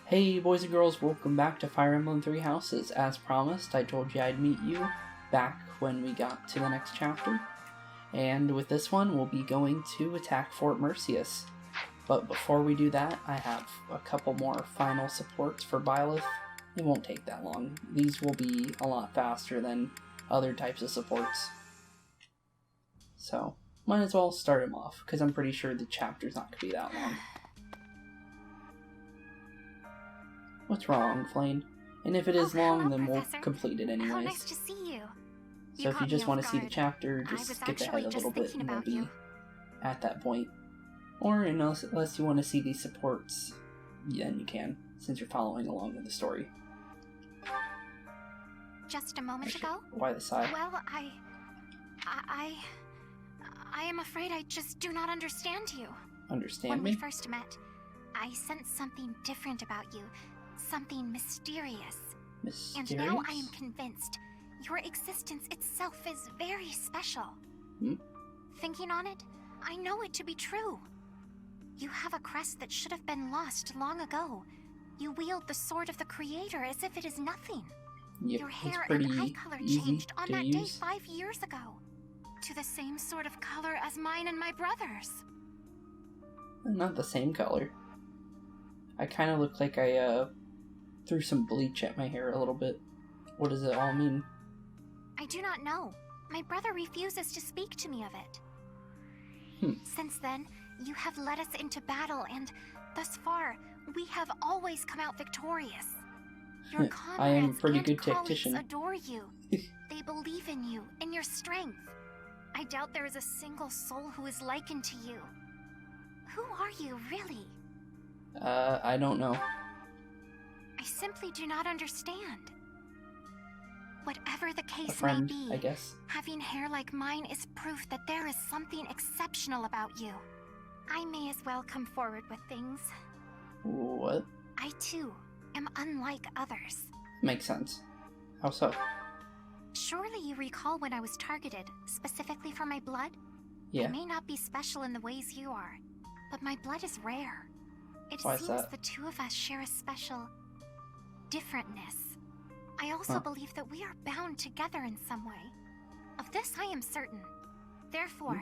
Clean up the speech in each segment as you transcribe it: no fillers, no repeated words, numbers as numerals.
Hey boys and girls, welcome back to Fire Emblem Three Houses. As promised, I told you I'd meet you back when we got to the next chapter. And with this one, we'll be going to attack Fort Merceus. But before we do that, I have a couple more final supports for Byleth. It won't take that long. These will be a lot faster than other types of supports. So, might as well start him off, because I'm pretty sure the chapter's not going to be that long. What's wrong, Flane? And if it is long, then Professor. we'll complete it anyways. How nice to see you. So if you just want to see the chapter, just skip ahead a little bit and we'll be at that point. Or unless you want to see these supports, then you can, since you're following along with the story. Just a moment ago? Why the sigh? Well, I am afraid I just do not understand you. Understand me? me? When we first met, I sensed something different about you. Something mysterious. Mysterious? And now I am convinced your existence itself is very special. Thinking on it, I know it to be true. You have a crest that should have been lost long ago. You wield the sword of the Creator as if it is nothing. Yep, your hair and eye color changed on that day 5 years ago. To the same sort of color as mine and my brother's. Not the same color. I kind of look like I threw some bleach at my hair a little bit. What does it all mean? I do not know. My brother refuses to speak to me of it. Since then, you have led us into battle, and thus far, we have always come out victorious. Your comrades I am a pretty and good colleagues tactician. adore you. They believe in you, in your strength. I doubt there is a single soul who is likened to you. Who are you, really? I don't know. I simply do not understand. Whatever the case A friend, may be, I guess. having hair like mine is proof that there is something exceptional about you. I may as well come forward with things. What? I, too, am unlike others. Makes sense. How so? Surely you recall when I was targeted, specifically for my blood? Yeah. I may not be special in the ways you are, but my blood is rare. It Why is seems that? the two of us share a special differentness. I also believe that we are bound together in some way. Of this I am certain. Therefore,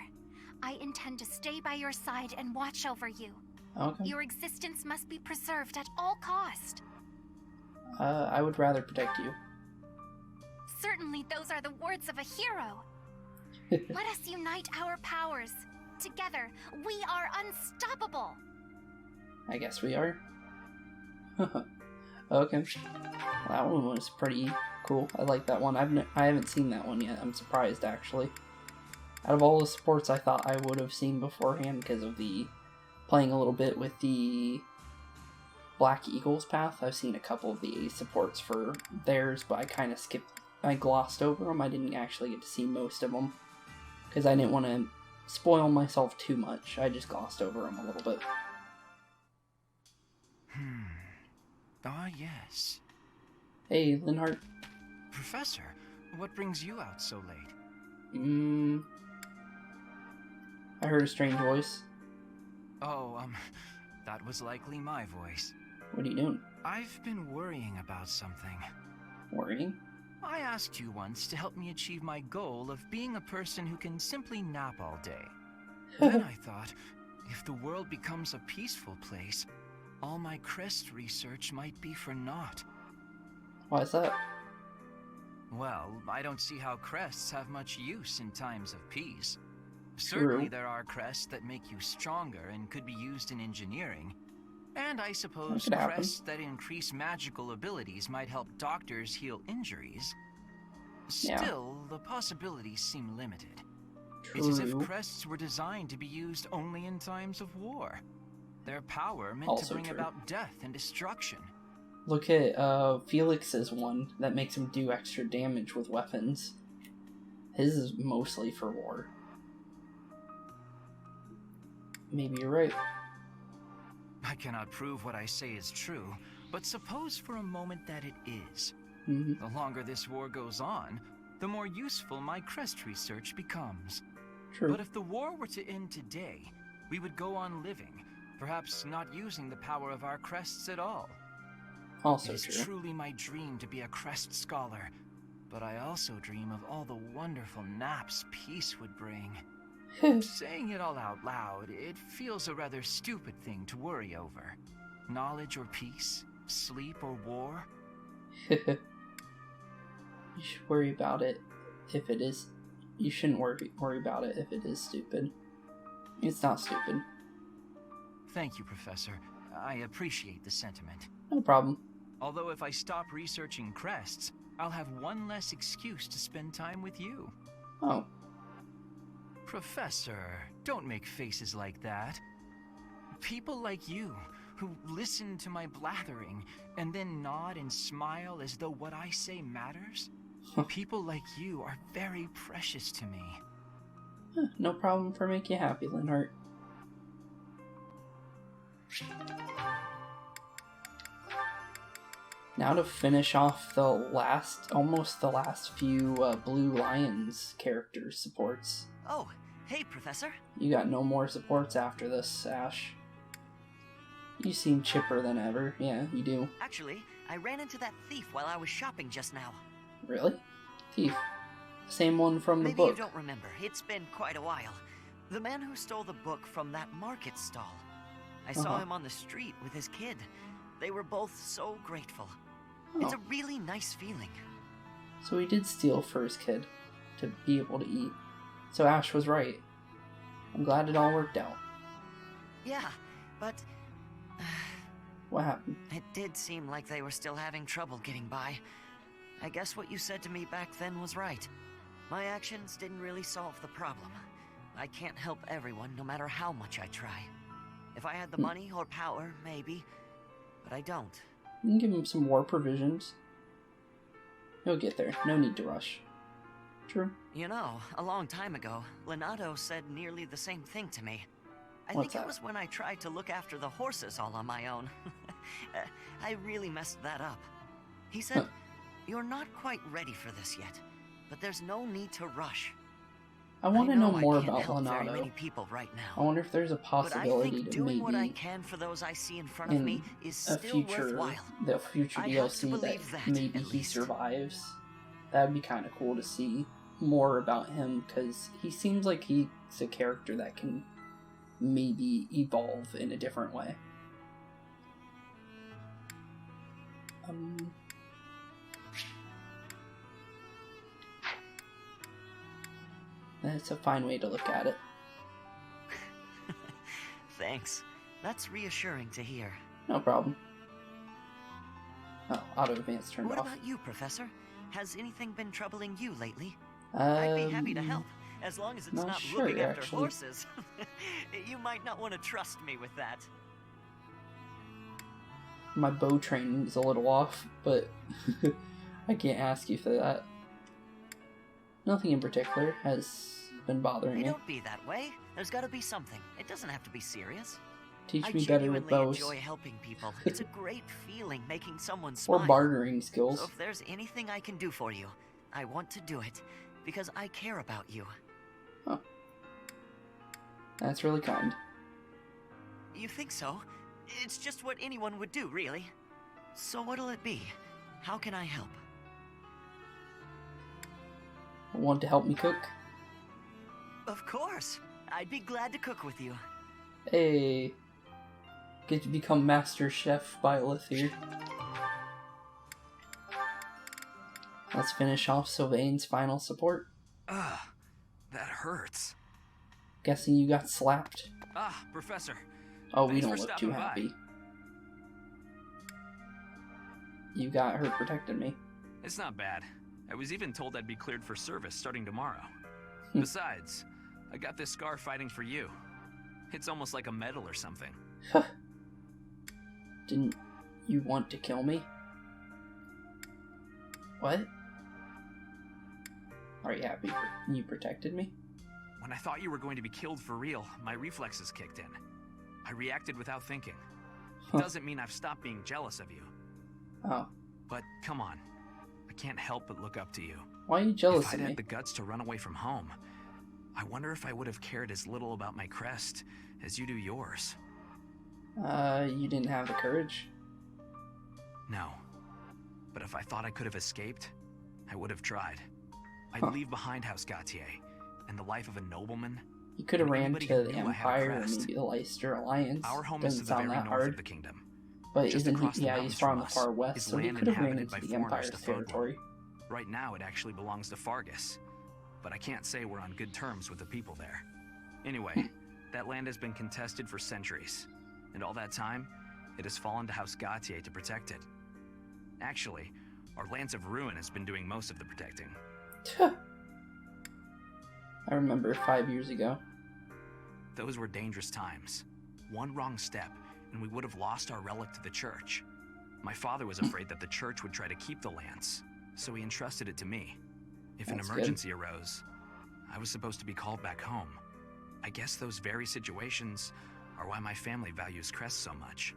I intend to stay by your side and watch over you. Okay. Your existence must be preserved at all cost. I would rather protect you. Certainly those are the words of a hero. Let us unite our powers. Together, we are unstoppable. I guess we are. Okay. That one was pretty cool. I like that one. I haven't seen that one yet. I'm surprised, actually. Out of all the supports I thought I would have seen beforehand because of the playing a little bit with the Black Eagles path, I've seen a couple of the A supports for theirs, but I kind of I glossed over them. I didn't actually get to see most of them because I didn't want to spoil myself too much. I just glossed over them a little bit. Ah, yes. Hey, Linhart. Professor, what brings you out so late? I heard a strange voice. Oh, that was likely my voice. What are you doing? I've been worrying about something. Worrying? I asked you once to help me achieve my goal of being a person who can simply nap all day. Then I thought, if the world becomes a peaceful place, all my crest research might be for naught. Why is that? Well, I don't see how crests have much use in times of peace. Certainly there are crests that make you stronger and could be used in engineering. And I suppose crests that increase magical abilities might help doctors heal injuries. Still, the possibilities seem limited. True. It's as if crests were designed to be used only in times of war. Their power meant Also to bring true. about death and destruction. Look at Felix's one that makes him do extra damage with weapons. His is mostly for war. Maybe you're right. I cannot prove what I say is true, but suppose for a moment that it is. Mm-hmm. The longer this war goes on, the more useful my crest research becomes. True. But if the war were to end today, we would go on living, perhaps not using the power of our crests at all. Also It is true. truly my dream to be a crest scholar, but I also dream of all the wonderful naps peace would bring. Saying it all out loud, it feels a rather stupid thing to worry over. Knowledge or peace, sleep or war. You should worry about it if it is. You shouldn't worry about it if it is stupid. It's not stupid. Thank you, Professor. I appreciate the sentiment. No problem. Although if I stop researching crests, I'll have one less excuse to spend time with you. Oh. Professor, don't make faces like that. People like you, who listen to my blathering and then nod and smile as though what I say matters, people like you are very precious to me. No problem for make you happy, Linhart. Now to finish off almost the last few Blue Lions character supports. Oh, hey, Professor. You got no more supports after this, Ash. You seem chipper than ever. Yeah, you do. Actually, I ran into that thief while I was shopping just now. Really? Thief. Same one from the Maybe book. you don't remember. It's been quite a while. The man who stole the book from that market stall. I saw him on the street with his kid. They were both so grateful. It's a really nice feeling. So he did steal for his kid to be able to eat. So Ash was right. I'm glad it all worked out. Yeah, but What happened? it did seem like they were still having trouble getting by. I guess what you said to me back then was right. My actions didn't really solve the problem. I can't help everyone, no matter how much I try. If I had the money or power, maybe. But I don't. You can give him some war provisions. He'll get there. No need to rush. True. You know, a long time ago, Leonardo said nearly the same thing to me. I What's think that? it was when I tried to look after the horses all on my own. I really messed that up. He said, "You're not quite ready for this yet, but there's no need to rush." I want to know more I can't about help very Leonardo. many people right I now. wonder if there's a But I possibility think to doing what I maybe can for those I see in front of in me is a still future worthwhile. DLC I have to that believe that, maybe at he least. survives. That'd be kind of cool to see more about him because he seems like he's a character that can maybe evolve in a different way. That's a fine way to look at it. Thanks. That's reassuring to hear. No problem. Oh, auto advance turned What off. about you, Professor? Has anything been troubling you lately? I'd be happy to help, as long as it's not not sure, looking after actually. horses. You might not want to trust me with that. My bow training is a little off, but I can't ask you for that. Nothing in particular has been bothering Hey, me. don't be that way. There's got to be something. It doesn't have to be serious. Teach I me better with genuinely bows. enjoy helping people. It's a great feeling making someone Or smile. bartering So skills. if there's anything I can do for you, I want to do it because I care about you. Huh. That's really kind. You think so? It's just what anyone would do, really. So what'll it be? How can I help? Want to help me cook? Of course. I'd be glad to cook with you. Hey. Get to become Master Chef Byleth here. Let's finish off Sylvain's final support. Ugh, that hurts. Guessing you got slapped. Ah, Professor. Oh, we Thanks don't for look too stopping by. happy. You got her protecting me. It's not bad. I was even told I'd be cleared for service starting tomorrow. Hmm. Besides, I got this scar fighting for you. It's almost like a medal or something. Didn't you want to kill me? What? Are you happy you protected me? When I thought you were going to be killed for real, my reflexes kicked in. I reacted without thinking. Huh. Doesn't mean I've stopped being jealous of you. Oh. But come on. I can't help but look up to you. Why are you jealous If I'd of me? had the guts to run away from home, I wonder if I would have cared as little about my crest as you do yours. You didn't have the courage? No. But if I thought I could have escaped, I would have tried. I'd Huh. leave behind House Gautier and the life of a nobleman. You could have And ran anybody to who the knew I had a Empire or crest. maybe the Leicester Alliance. Our home is to Doesn't the sound very that north hard. of the kingdom. But Just isn't across he? the Yeah, he's mountains from from the us far west, is so he land could have ran inhabited into by the Empire's foreigners to Fódlan. territory. Right now, it actually belongs to Faerghus, but I can't say we're on good terms with the people there. Anyway, that land has been contested for centuries, and all that time, it has fallen to House Gautier to protect it. Actually, our Lance of Ruin has been doing most of the protecting. I remember 5 years ago. Those were dangerous times. One wrong step, and we would have lost our relic to the church. My father was afraid that the church would try to keep the lance, so he entrusted it to me. If an That's emergency arose, I was supposed to be called back home. I guess those very situations are why my family values crests so much.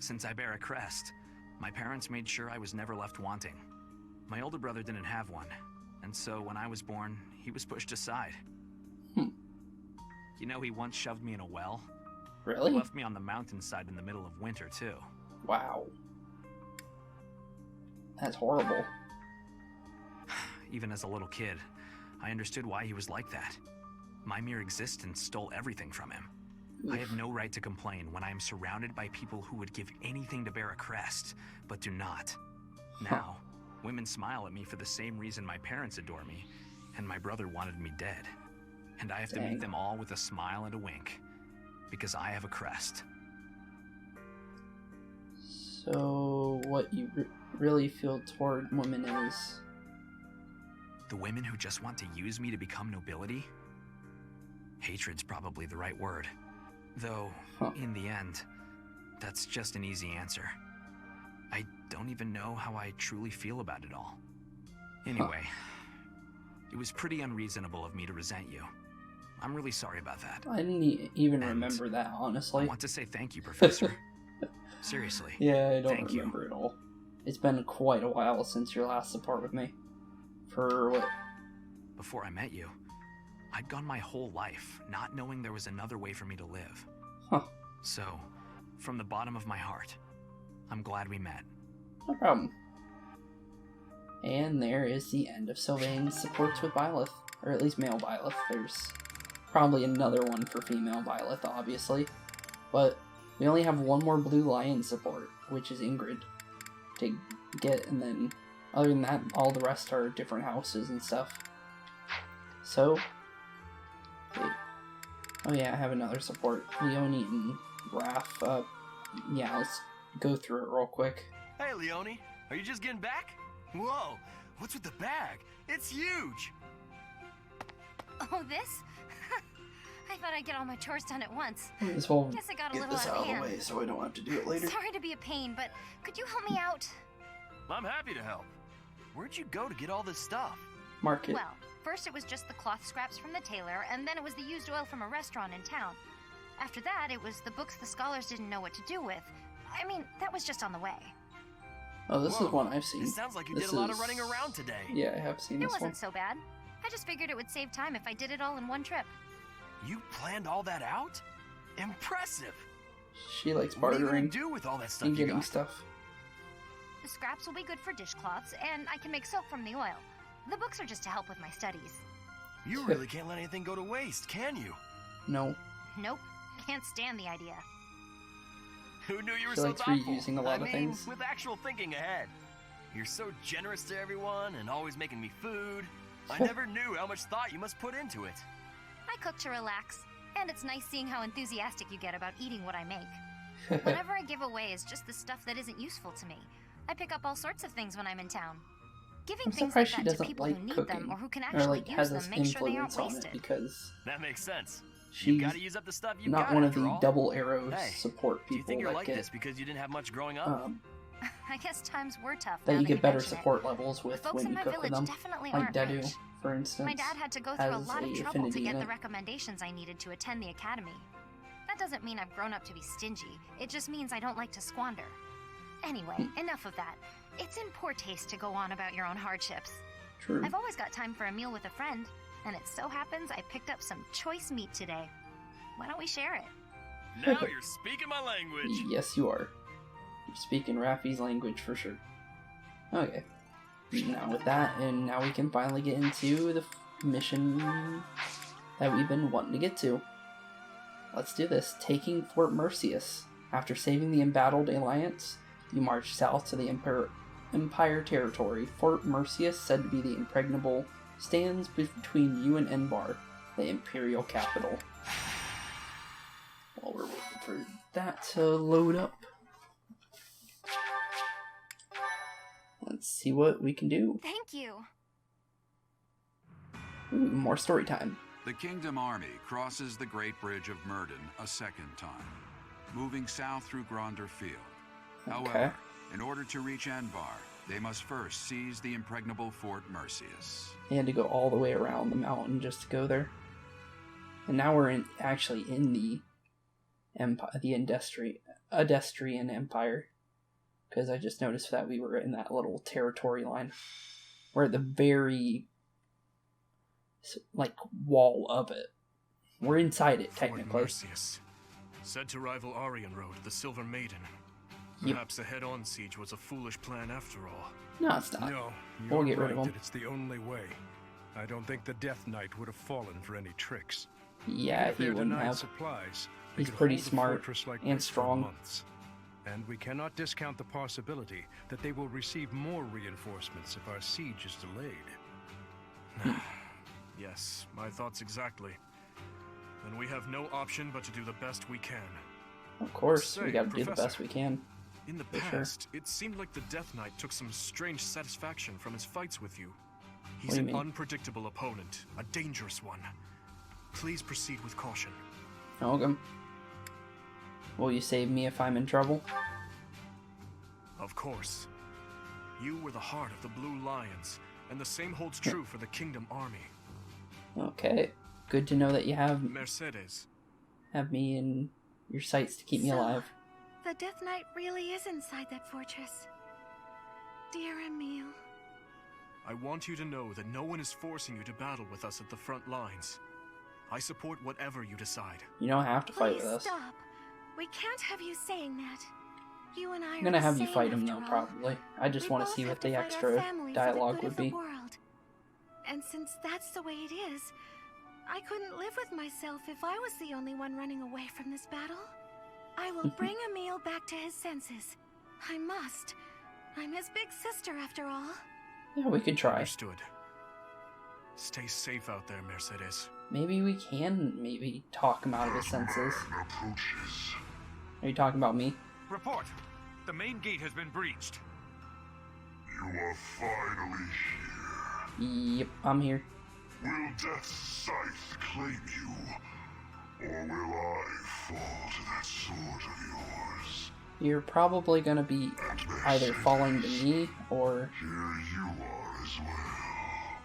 Since I bear a crest, my parents made sure I was never left wanting. My older brother didn't have one, and so when I was born, he was pushed aside. You know, he once shoved me in a well. Really? Left me on the mountainside in the middle of winter, too. Wow. That's horrible. Even as a little kid, I understood why he was like that. My mere existence stole everything from him. I have no right to complain when I am surrounded by people who would give anything to bear a crest, but do not. Now, women smile at me for the same reason my parents adore me, and my brother wanted me dead. And I have to Dang. meet them all with a smile and a wink, because I have a crest. So, what you really feel toward women is... The women who just want to use me to become nobility? Hatred's probably the right word. Though, in the end, that's just an easy answer. I don't even know how I truly feel about it all. Anyway, it was pretty unreasonable of me to resent you. I'm really sorry about that. I didn't even And remember that, I honestly. want to say thank you, Professor. Seriously. Yeah, I don't Thank you. remember it all. It's been quite a while since your last support with me. For what? Before I met you, I'd gone my whole life not knowing there was another way for me to live. Huh. So, from the bottom of my heart, I'm glad we met. No problem. And there is the end of Sylvain's supports with Byleth. Or at least male Byleth. There's probably another one for female Byleth, obviously. But we only have one more Blue Lion support, which is Ingrid, to get, and then other than that, all the rest are different houses and stuff. So, wait. Oh yeah, I have another support. Leonie and Raph. Yeah, let's go through it real quick. Hey, Leonie, are you just getting back? Whoa, what's with the bag? It's huge! Oh, this? I thought I'd get all my chores done at once. This will Guess I got a get little this out out of of the hand. way so I don't have to do it later. Sorry to be a pain, but could you help me out? I'm happy to help. Where'd you go to get all this stuff? Market. Well, first it was just the cloth scraps from the tailor, and then it was the used oil from a restaurant in town. After that, it was the books the scholars didn't know what to do with. I mean, that was just on the way. Oh, this Whoa, is one I've seen. It sounds like you This did a lot of is- running around today. Yeah, I have seen It this one. wasn't so bad. I just figured it would save time if I did it all in one trip. You planned all that out? Impressive! She likes What are you bartering gonna do with all that stuff and you getting got? stuff. The scraps will be good for dishcloths, and I can make soap from the oil. The books are just to help with my studies. You really can't let anything go to waste, can you? No, Nope, can't stand the idea. Who knew you were She so likes thoughtful? reusing a lot I of mean, things. with actual thinking ahead. You're so generous to everyone and always making me food. I never knew how much thought you must put into it. I cook to relax, and it's nice seeing how enthusiastic you get about eating what I make. Whatever I give away is just the stuff that isn't useful to me. I pick up all sorts of things when I'm in town. Giving I'm things like surprised she that to doesn't people who like need cooking, them or who can or actually like use has them this make sure they aren't influence on it, wasted. because That makes sense. You she's gotta use up the stuff you've not got one of after the all. double arrows Hey, support Do you people think you're that like get this because you didn't have much growing up? I guess times were tough. that now you get better mention it. support levels with Folks when in you my cook with village them. definitely Like aren't Dedu, rich. for instance. My dad had to go through a has lot of a trouble to affinity get in the it. recommendations I needed to attend the academy. That doesn't mean I've grown up to be stingy. It just means I don't like to squander. Anyway, enough of that. It's in poor taste to go on about your own hardships. True. I've always got time for a meal with a friend, and it so happens I picked up some choice meat today. Why don't we share it? Now you're speaking my language. Yes, you are. You're speaking Raffi's language for sure. Okay. Now with that, and now we can finally get into the mission that we've been wanting to get to. Let's do this. Taking Fort Merceus. After saving the embattled Alliance, you march south to the Empire territory. Fort Merceus, said to be the impregnable, stands between you and Enbar, the Imperial capital. While we're waiting for that to load up, let's see what we can do. Thank you. Ooh, more story time. The Kingdom Army crosses the Great Bridge of Myrden a second time, moving south through Gronder Field. However, in order to reach Enbar, they must first seize the impregnable Fort Merceus. They had to go all the way around the mountain just to go there. And now we're actually in the Empire, the Adrestian Empire. Because I just noticed that we were in that little territory line. We're at the very, wall of it. We're inside it, technically. Fort Merceus. Said to rival Aryan Road, the Silver Maiden. Perhaps a head-on siege was a foolish plan after all. No, it's not. No, We'll you're get rid right of him. that it's the only way. I don't think the Death Knight would have fallen for any tricks. Yeah, If he they're wouldn't denied have. supplies, they He's could pretty hold a smart fortress like and this for strong. months. And we cannot discount the possibility that they will receive more reinforcements if our siege is delayed. Yes, my thoughts exactly. And we have no option but to do the best we can. Of course, Say, we gotta do the Professor, best we can. In the For past, it seemed like the Death Knight took some strange satisfaction from his fights with you. He's What do an you mean? unpredictable opponent, a dangerous one. Please proceed with caution. Okay. Will you save me if I'm in trouble? Of course. You were the heart of the Blue Lions, and the same holds true for the Kingdom Army. Okay. Good to know that you have Mercedes. me in your sights to keep me alive. The Death Knight really is inside that fortress. Dear Emil. I want you to know that no one is forcing you to battle with us at the front lines. I support whatever you decide. You don't have to fight Please with us. stop. We can't have you saying that. You and I I'm gonna are have the you same fight him after though, all. probably. I just We want to both see have what to the fight our extra family for dialogue the good would of the be. world. And since that's the way it is, I couldn't live with myself if I was the only one running away from this battle. I will bring Emil back to his senses. I must. I'm his big sister after all. Yeah, we could try. Understood. Stay safe out there, Mercedes. Maybe we can talk him out of his senses. Are you talking about me? Report! The main gate has been breached. You are finally here. Yep, I'm here. Will Death's scythe claim you? Or will I fall to that sword of yours? You're probably gonna be either falling to me or Here you are as well.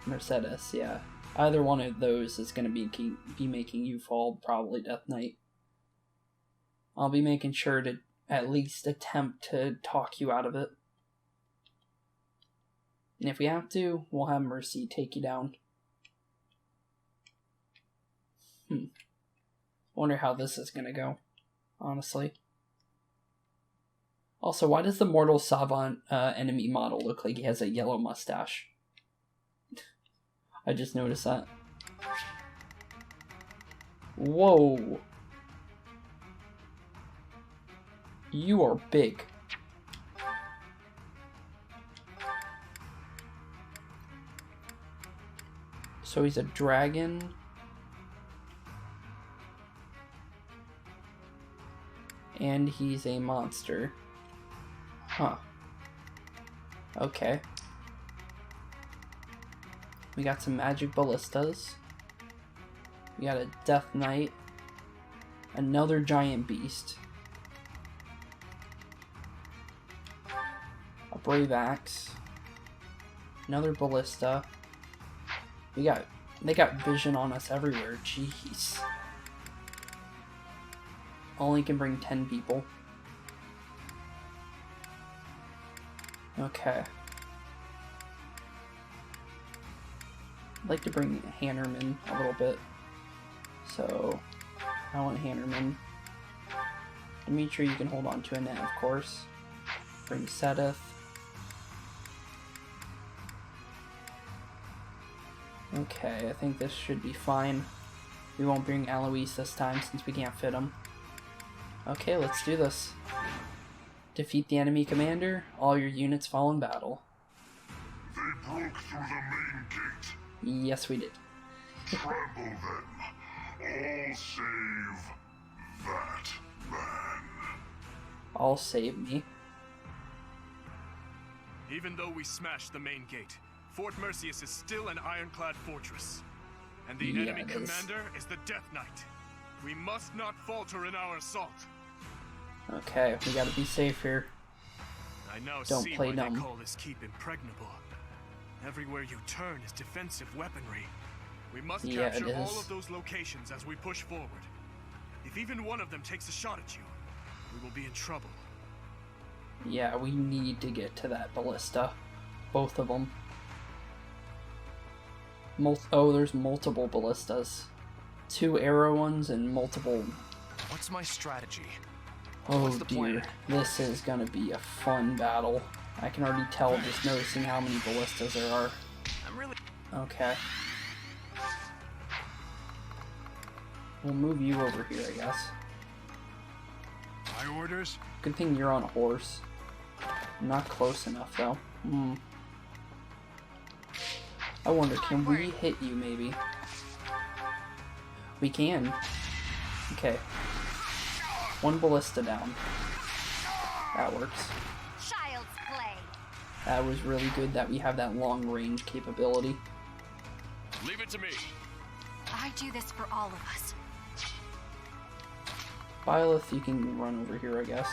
Mercedes, yeah. Either one of those is gonna be making you fall, probably Death Knight. I'll be making sure to at least attempt to talk you out of it. And if we have to, we'll have Mercy take you down. Wonder how this is gonna go, honestly. Also, why does the Mortal Savant enemy model look like he has a yellow mustache? I just noticed that. Whoa. You are big. So he's a dragon. And he's a monster. Huh. Okay. We got some magic ballistas. We got a Death Knight. Another giant beast. A Brave Axe. Another ballista. They got vision on us everywhere. Jeez. Only can bring 10 people. Okay. I'd like to bring Hannerman a little bit. So, I want Hannerman. Dimitri, you can hold on to a net, of course. Bring Sedith. Okay, I think this should be fine. We won't bring Alois this time since we can't fit him. Okay, let's do this. Defeat the enemy commander. All your units fall in battle. They broke through the main gate. Yes, we did. Trample them. All save that man. All save me. Even though we smashed the main gate, Fort Merceus is still an ironclad fortress. And the enemy commander is the Death Knight. We must not falter in our assault. Okay, we gotta be safe here. I now Don't see play why dumb. they call this keep impregnable. Everywhere you turn is defensive weaponry. We must capture all of those locations as we push forward. If even one of them takes a shot at you, we will be in trouble. Yeah, we need to get to that ballista. Both of them. Oh, there's multiple ballistas. 2 arrow ones and multiple. What's my strategy? Oh dear, this is gonna be a fun battle. I can already tell just noticing how many ballistas there are. Okay. We'll move you over here, I guess. My orders? Good thing you're on a horse. Not close enough, though. I wonder, can we hit you, maybe? We can. Okay. 1 ballista down. That works. Child's play. That was really good that we have that long range capability. Leave it to me. I do this for all of us. Byleth, you can run over here, I guess.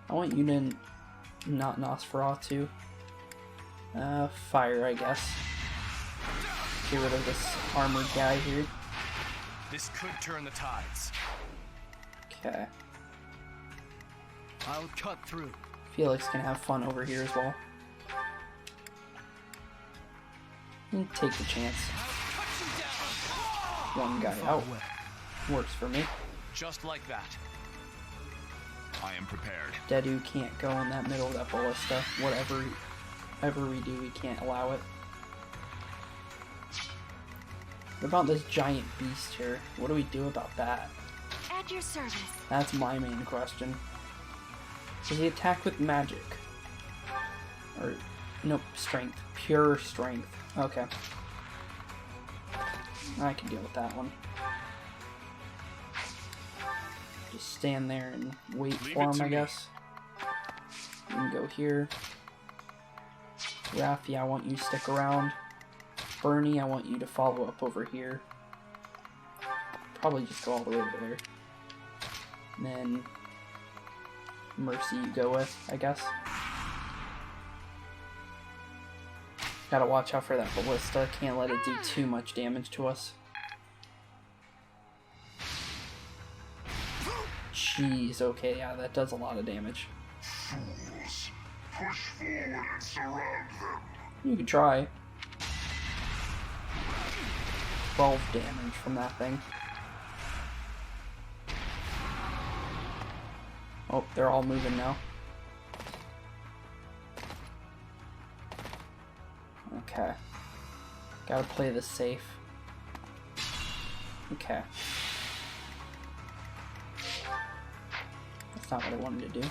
I want you to not Nosferatu. Fire, I guess. Get rid of this armored guy here. This could turn the tides. Okay. I'll cut through. Felix can have fun over here as well. And take the chance. One guy out. Works for me. Just like that. I am prepared. Dedu can't go in that middle of that ballista. Whatever we do, we can't allow it. What about this giant beast here? What do we do about that? At your service. That's my main question. Does he attack with magic? Or, nope, strength. Pure strength. Okay. I can deal with that one. Just stand there and wait for him, I guess. You can go here. Raffi, I want you to stick around. Bernie, I want you to follow up over here. Probably just go all the way over there. And then Mercy you go with, I guess. Gotta watch out for that ballista. Can't let it do too much damage to us. Jeez, okay, yeah, that does a lot of damage. Fools. Push forward and surround them. You can try. 12 damage from that thing. Oh, they're all moving now. Okay. Gotta play this safe. Okay. That's not what I wanted to do.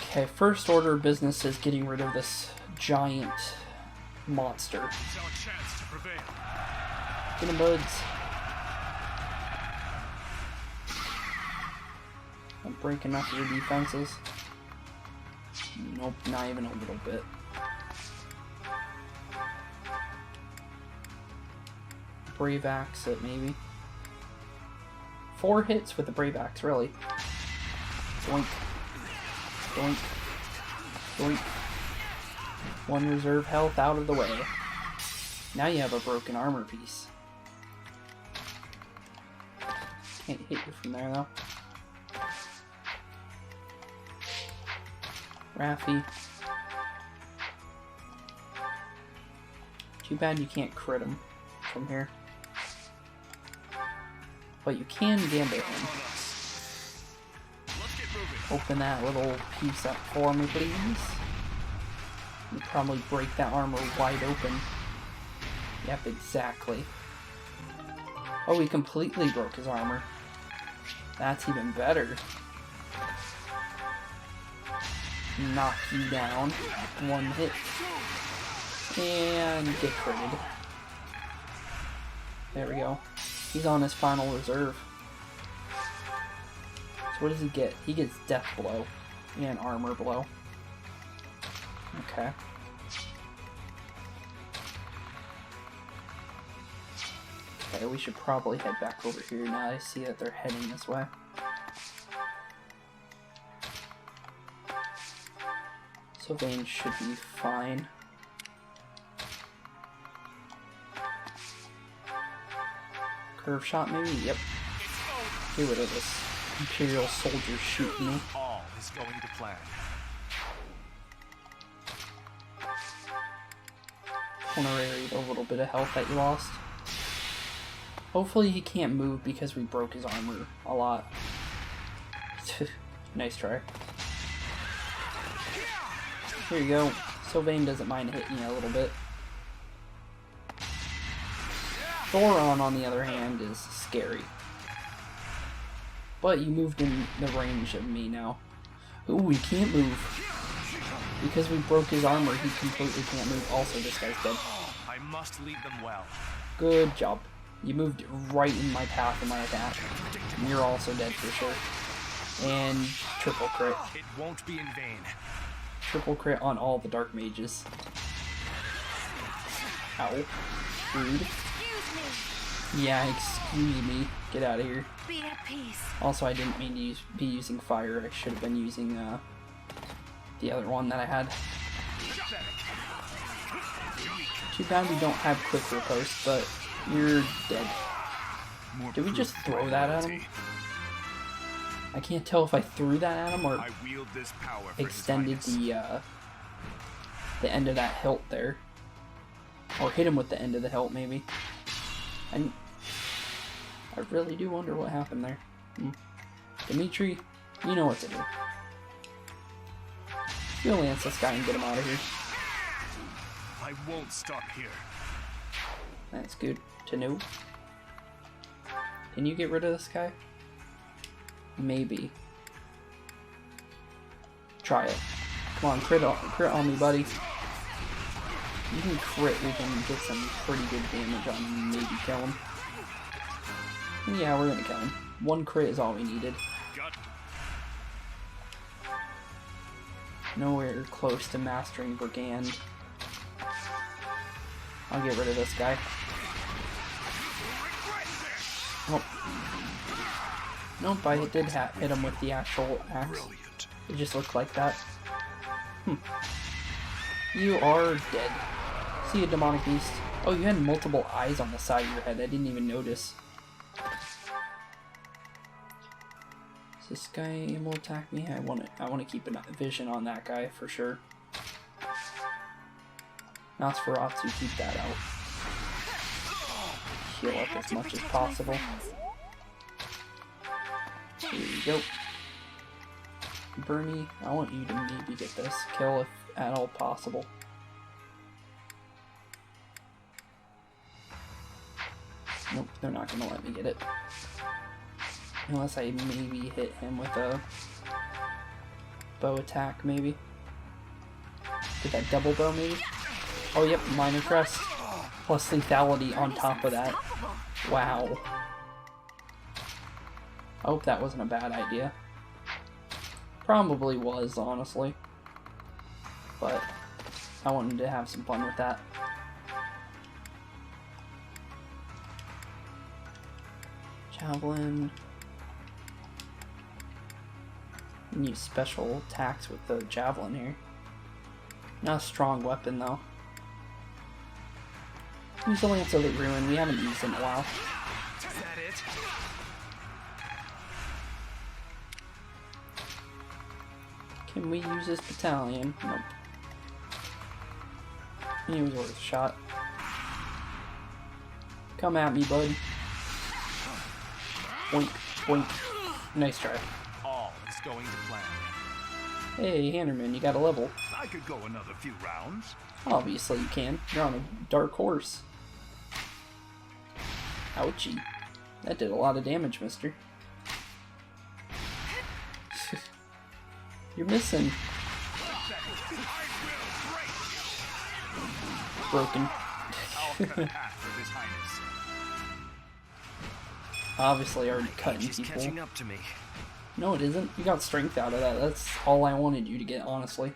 Okay, first order of business is getting rid of this giant monster. It's our chance to prevail. Get him, buds. I'm breaking up your defenses. Nope, not even a little bit. Brave Axe it, maybe. 4 hits with the Brave Axe, really. Doink. Doink. Doink. 1 reserve health out of the way. Now you have a broken armor piece. Can't hit you from there, though. Raffi. Too bad you can't crit him from here. But you can gambit him. Open that little piece up for me, please. You probably break that armor wide open. Yep, exactly. Oh, he completely broke his armor. That's even better. Knock you down. One hit. And get critted. There we go. He's on his final reserve. So what does he get? He gets death blow and armor blow. Okay. Okay, we should probably head back over here now. I see that they're heading this way. So Vane should be fine. Curve shot maybe? Yep. Get rid of this Imperial soldier shooting me. All is going to plan. Honorary the little bit of health that you lost. Hopefully he can't move because we broke his armor a lot. Nice try. Here you go. Sylvain doesn't mind hitting you a little bit. Thoron, on the other hand, is scary. But you moved in the range of me now. Ooh, he can't move. Because we broke his armor, he completely can't move. Also, this guy's dead. I must lead them well. Good job. You moved right in my path of my attack. And you're also dead for sure. And triple crit. It won't be in vain. Triple crit on all the dark mages. Ow. Rude. Yeah, excuse me. Get out of here. Be at peace. Also, I didn't mean to be using fire. I should have been using the other one that I had. Too bad we don't have quick riposte, but you're dead. Did we just throw that at him? I can't tell if I threw that at him or extended the end of that hilt there. Or hit him with the end of the hilt, maybe. And I really do wonder what happened there. Dimitri, you know what to do. You'll lance this guy and get him out of here. I won't stop here. That's good to know. Can you get rid of this guy? Maybe. Try it. Come on, crit on me, buddy. You can crit, we can get some pretty good damage on him, maybe kill him. And yeah, we're gonna kill him. One crit is all we needed. Nowhere close to mastering Brigand. I'll get rid of this guy. Oh. Nope, I did hit him with the actual axe. It just looked like that. You are dead. See a demonic beast. Oh, you had multiple eyes on the side of your head. I didn't even notice. Is this guy able to attack me? I want to keep a vision on that guy for sure. Nosferatu, keep that out. Heal up as much as possible. Here you go. Bernie, I want you to maybe get this kill if at all possible. Nope, they're not going to let me get it. Unless I maybe hit him with a bow attack, maybe. Get that double bow, maybe? Oh, yep, minor crest. Plus lethality on top of that. Wow. I hope that wasn't a bad idea. Probably was, honestly. But I wanted to have some fun with that. Javelin. You need special attacks with the javelin here. Not a strong weapon though. Use the Lance of the Ruin. We haven't used it in a while. Is that it? Can we use this battalion? Nope. He was worth a shot. Come at me, bud. Boink, boink. Nice try. All is going to plan. Hey, Hannerman, you got a level. I could go another few rounds. Obviously you can. You're on a dark horse. Ouchie. That did a lot of damage, mister. You're missing. Broken. Obviously already cutting She's people. catching up to me. No, it isn't. You got strength out of that. That's all I wanted you to get, honestly.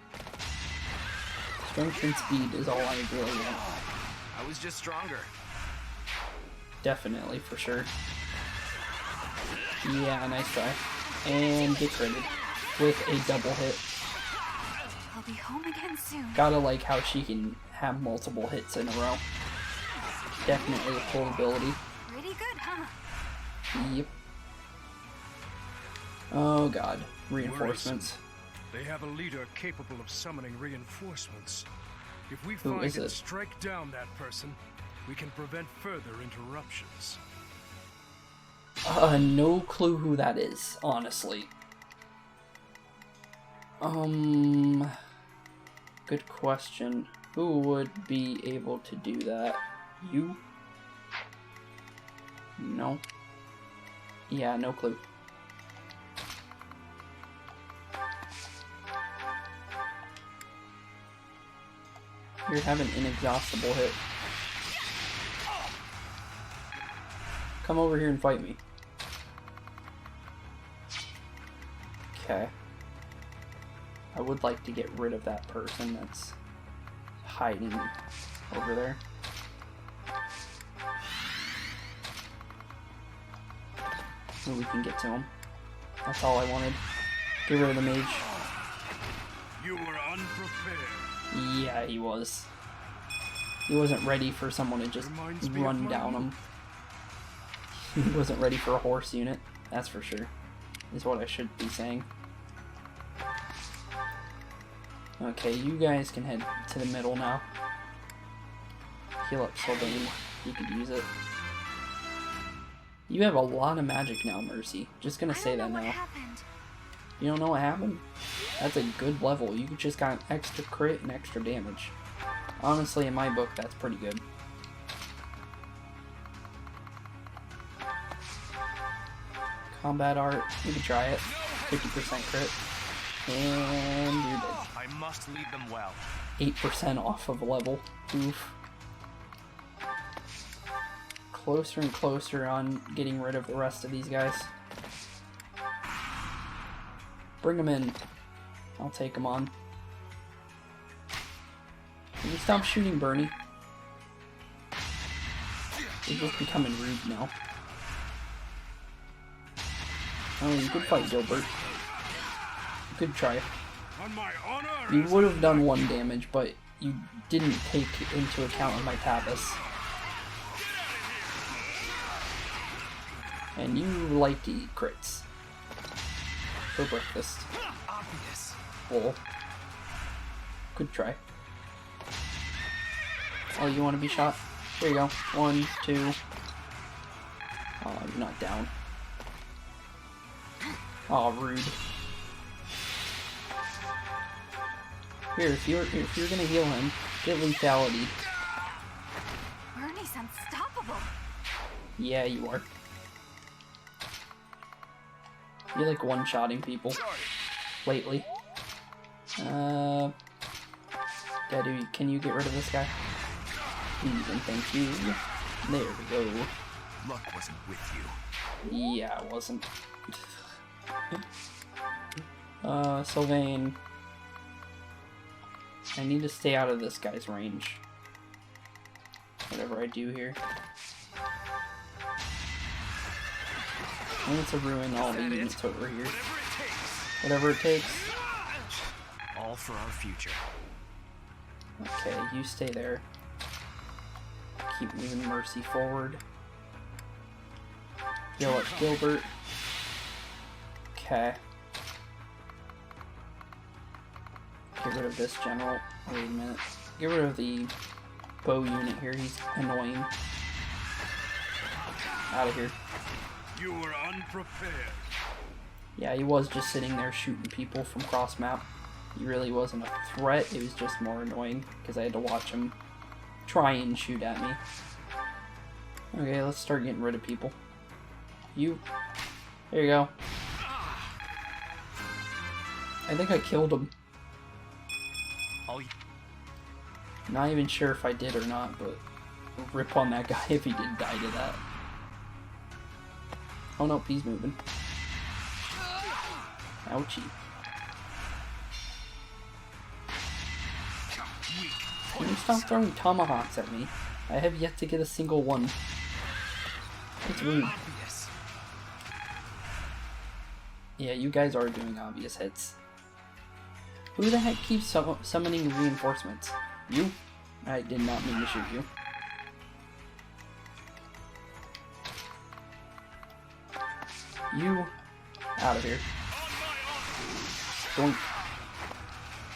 Strength and speed is all I really want. I was just stronger. Definitely, for sure. Yeah, nice try. And get critted with a double hit. I'll be home again soon. Gotta like how she can have multiple hits in a row. Definitely a cool ability. Pretty good, huh? Yep. Oh god. Reinforcements. They have a leader capable of summoning reinforcements. If we Who find is and it? strike down that person, we can prevent further interruptions. No clue who that is, honestly. Good question. Who would be able to do that? You? No. Yeah, no clue. You have an inexhaustible hit. Come over here and fight me. Okay. I would like to get rid of that person that's hiding over there. So we can get to him. That's all I wanted. Get rid of the mage. You were unprepared. Yeah, he was. He wasn't ready for someone to just run down him. He wasn't ready for a horse unit, that's for sure. Is what I should be saying. Okay, you guys can head to the middle now. Heal up Sylvain. You could use it. You have a lot of magic now, Mercy. Just gonna say that now. You don't know what happened? That's a good level. You just got extra crit and extra damage. Honestly, in my book, that's pretty good. Combat art, you can try it. 50% crit. And you're dead. I must lead them well. 8% off of a level. Oof. Closer and closer on getting rid of the rest of these guys. Bring them in. I'll take them on. Can you stop shooting, Bernie? You're just becoming rude now. Oh, you could fight Gilbert. Good try. You would have done 1 damage, but you didn't take into account my Tavis. And you like to eat crits. For breakfast. Obvious. Bull. Good try. Oh, you want to be shot? Here you go. 1, 2. Oh, you're not down. Oh, rude. Here, if you're gonna heal him, get lethality. Bernie's unstoppable. Yeah, you are. You're like one-shotting people lately. Daddy, can you get rid of this guy? Please and thank you. There we go. Luck wasn't with you. Yeah, it wasn't. Sylvain. I need to stay out of this guy's range. Whatever I do here. I need to ruin all the units over here. Whatever it takes. All for our future. Okay, you stay there. Keep moving Mercy forward. Heal up Gilbert. Okay. Get rid of this general. Wait a minute. Get rid of the bow unit here. He's annoying. Out of here. You were unprepared. Yeah, he was just sitting there shooting people from cross map. He really wasn't a threat, it was just more annoying because I had to watch him try and shoot at me. Okay, let's start getting rid of people. You. There you go. I think I killed him. Not even sure if I did or not, but rip on that guy if he did die to that. Oh no, he's moving. Ouchie. Can you stop throwing tomahawks at me? I have yet to get a single one. It's rude. Yeah, you guys are doing obvious hits. Who the heck keeps summoning reinforcements? You? I did not mean to shoot you. You. Out of here. Doink.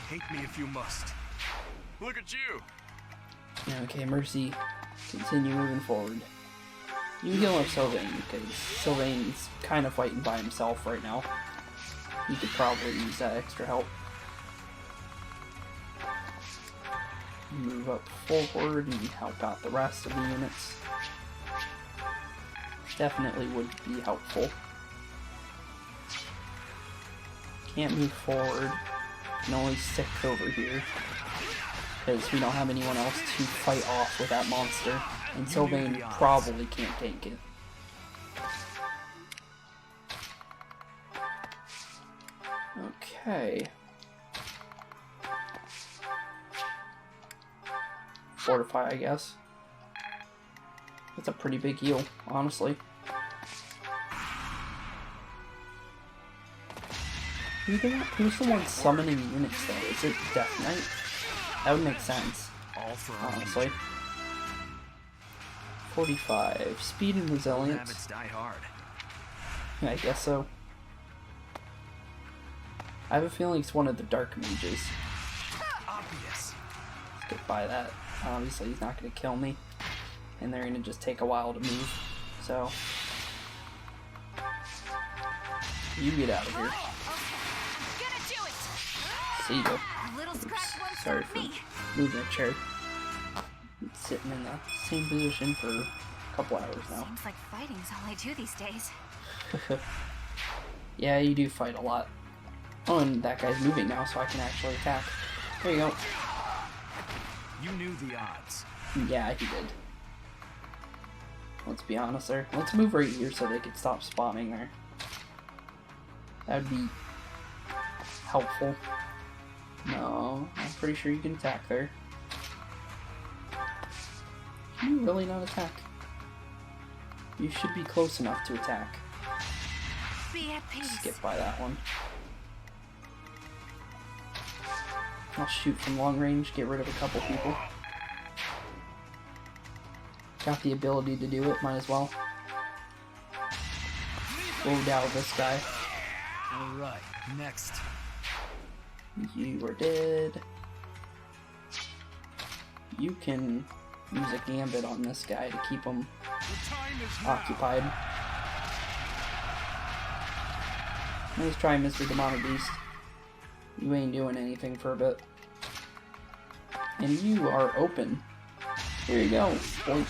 Hate me if you must. Look at you. Okay, Mercy. Continue moving forward. You heal up Sylvain, because Sylvain's kind of fighting by himself right now. He could probably use that extra help. Move up forward and help out the rest of the units. Definitely would be helpful. Can't move forward. Can only stick over here. Because we don't have anyone else to fight off with that monster. And Sylvain probably can't tank it. Okay. Fortify, I guess. That's a pretty big heal, honestly. Who's the one summoning units though? Is it Death Knight? That would make sense, honestly. 45. Speed and resilience. Die hard. I guess so. I have a feeling it's one of the dark mages. Obvious. Let's get by that. Obviously he's not going to kill me. And they're going to just take a while to move. So. You get out of here. See ya. Oops. Sorry for moving a chair. It's sitting in the same position for a couple hours now. Seems like fighting's all I do these days. Yeah, you do fight a lot. Oh, and that guy's moving now, so I can actually attack. There you go. You knew the odds. Yeah, he did. Let's be honest there. Let's move right here so they can stop spawning there. That would be helpful. No, I'm pretty sure you can attack there. Can you really not attack? You should be close enough to attack. Be at peace. Skip by that one. I'll shoot from long range, get rid of a couple people. Got the ability to do it, might as well. Go down this guy. Alright, next. You are dead. You can use a gambit on this guy to keep him occupied. Let's try Mr. Demonic Beast. You ain't doing anything for a bit. And you are open. Here you go. Boink.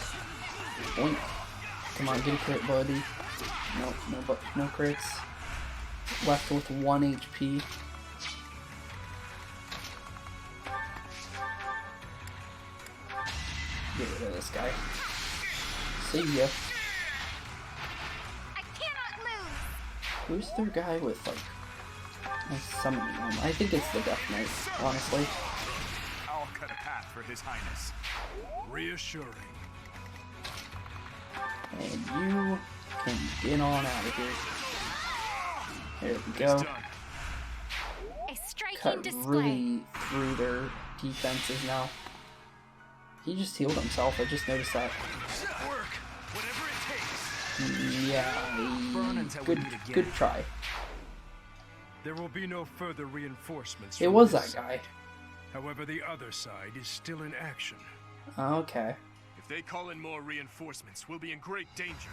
Boink. Come on, get a crit, buddy. Nope, no crits. Left with 1 HP. Get rid of this guy. See ya. I cannot lose. Who's their guy with, like, summoning him? I think it's the Death Knight, honestly. I'll cut a path for His Highness. Reassuring. And you can get on out of here. There we go. A striking Cut display. really through their defenses now. He just healed himself, I just noticed that. Work, whatever it takes. Yeah, good try. There will be no further reinforcements. It was that guy. However, the other side is still in action. Okay. If If they call in more reinforcements, we'll be in great danger.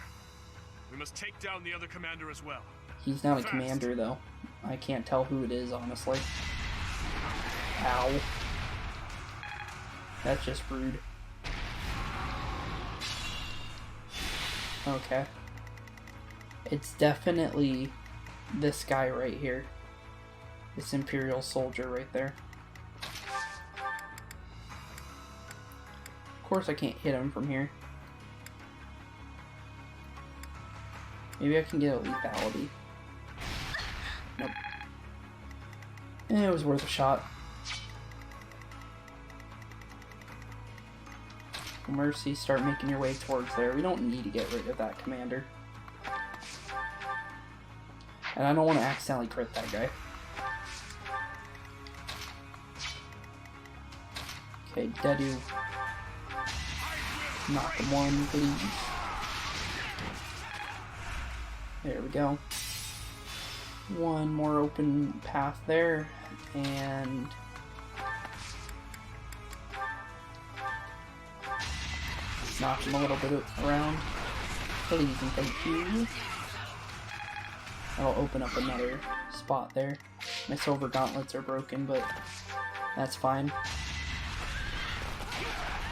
We must take down the other commander as well. He's not a commander, though. I can't tell who it is, honestly. Ow. That's just rude. Okay. It's definitely this guy right here. This Imperial soldier right there. Of course I can't hit him from here. Maybe I can get a lethality. Nope. It was worth a shot. Mercy, start making your way towards there. We don't need to get rid of that commander. And I don't want to accidentally crit that guy. Okay, Dedu. Knock him one, please. There we go. One more open path there, and knock him a little bit around, please and thank you. That'll open up another spot there. My silver gauntlets are broken, but that's fine.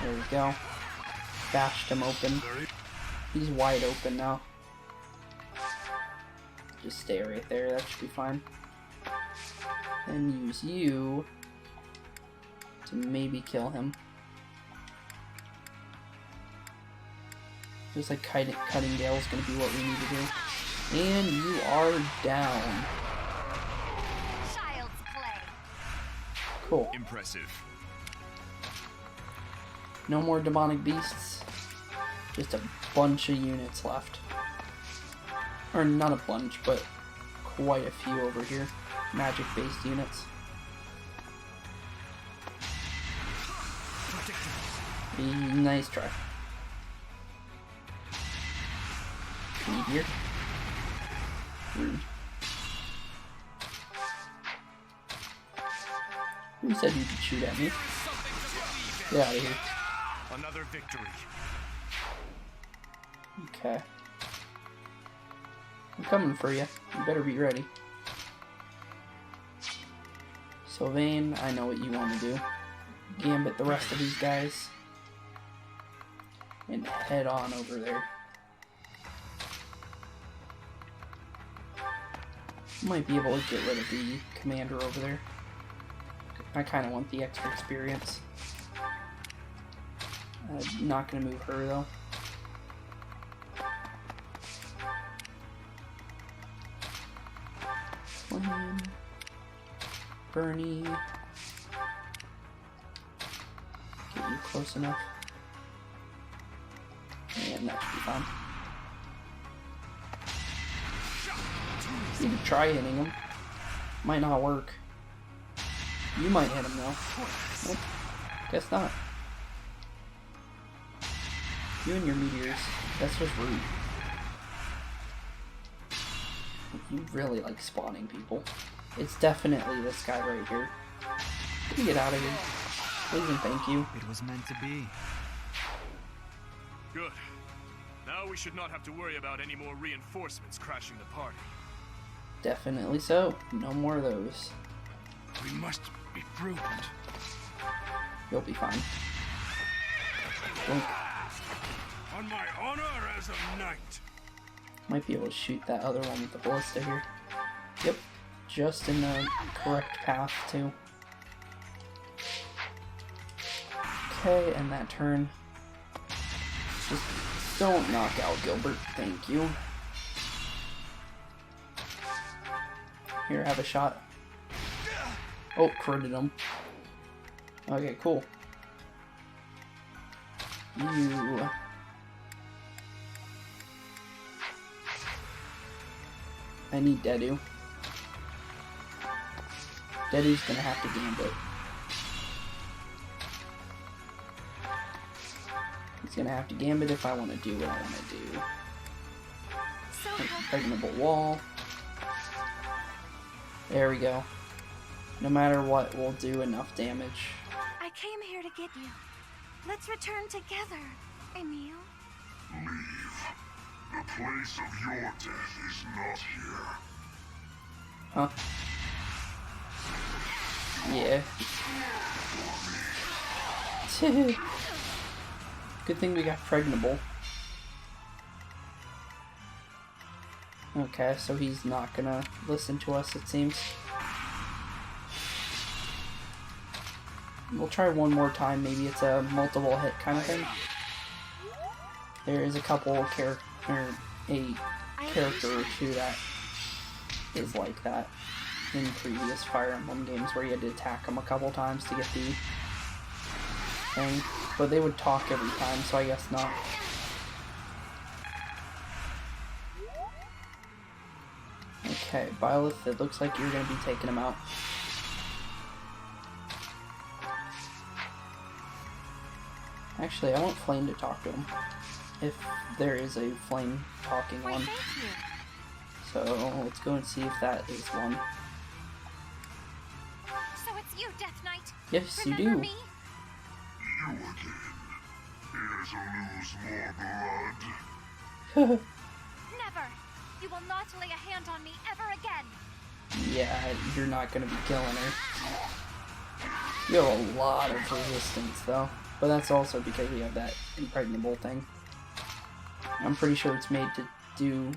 There we go. Bashed him open. He's wide open now. Just stay right there, that should be fine. And use you to maybe kill him. Just like cutting Gale is going to be what we need to do. And you are down. Child's play. Cool. Impressive. No more demonic beasts. Just a bunch of units left. Or not a bunch, but quite a few over here. Magic-based units. Nice try. Meteor. Rude. Who said you could shoot at me? Get out of here. Another victory. Okay. I'm coming for you. You better be ready. Sylvain, I know what you want to do. Gambit the rest of these guys. And head on over there. Might be able to get rid of the commander over there. I kind of want the extra experience. Not going to move her though. Bernie. Get you close enough. And that should be fine. You can try hitting him. Might not work. You might hit him though. Nope. Guess not. You and your meteors. That's just rude. You really like spawning people. It's definitely this guy right here. Can you get out of here? Please and thank you. It was meant to be. Good. Now we should not have to worry about any more reinforcements crashing the party. Definitely so. No more of those. We must be prudent. You'll be fine. Blink. On my honor as a knight. Might be able to shoot that other one with the ballista here. Yep. Just in the correct path, too. Okay, and that turn. Just don't knock out Gilbert. Thank you. Here, have a shot. Oh, critted him. Okay, cool. You... I need Dedu. Dedu's gonna have to gambit. He's gonna have to gambit if I want to do what I want to do. Impregnable wall. There we go. No matter what, we'll do enough damage. I came here to get you. Let's return together. Emil? Leave. The place of your death is not here. Huh. Yeah. Good thing we got pregnable. Okay, so he's not gonna listen to us, it seems. We'll try one more time, maybe it's a multiple hit kind of thing. There is a character or two that is like that in previous Fire Emblem games where you had to attack them a couple times to get the thing. But they would talk every time, so I guess not. Okay, Byleth, it looks like you're going to be taking him out. Actually, I want Flame to talk to him. If there is a Flame talking one. So, let's go and see if that is one. So it's you, Death Knight. Yes, Remember you do. Me? You again. Here to lose more blood. Never. You will not lay a hand on me ever again. Yeah, you're not going to be killing her. You have a lot of resistance, though. But that's also because we have that impregnable thing. I'm pretty sure it's made to do